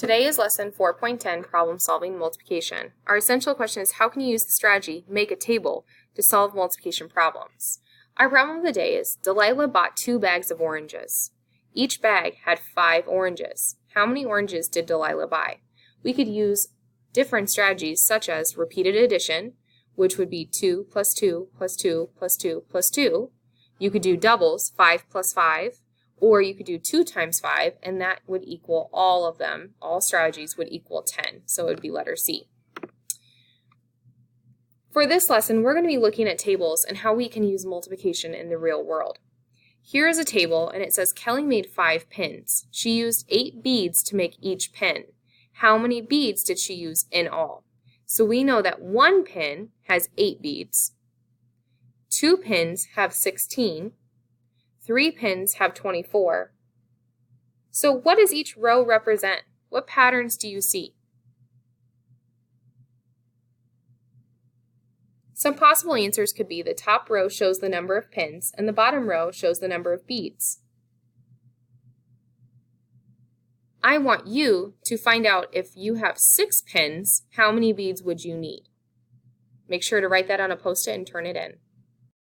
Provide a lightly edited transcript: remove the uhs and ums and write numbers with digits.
Today is lesson 4.10, problem solving multiplication. Our essential question is, how can you use the strategy make a table to solve multiplication problems? Our problem of the day is, Delilah bought 2 bags of oranges. Each bag had 5 oranges. How many oranges did Delilah buy? We could use different strategies such as repeated addition, which would be 2 plus 2 plus 2 plus 2 plus 2. You could do doubles, 5 plus 5. Or you could do 2 times 5, and that would equal all of them. All strategies would equal 10, so it would be letter C. For this lesson, we're going to be looking at tables and how we can use multiplication in the real world. Here is a table, and it says Kelly made 5 pins. She used 8 beads to make each pin. How many beads did she use in all? So we know that 1 pin has 8 beads. 2 pins have 16. 3 pins have 24. So what does each row represent? What patterns do you see? Some possible answers could be the top row shows the number of pins and the bottom row shows the number of beads. I want you to find out if you have 6 pins, how many beads would you need? Make sure to write that on a Post-it and turn it in.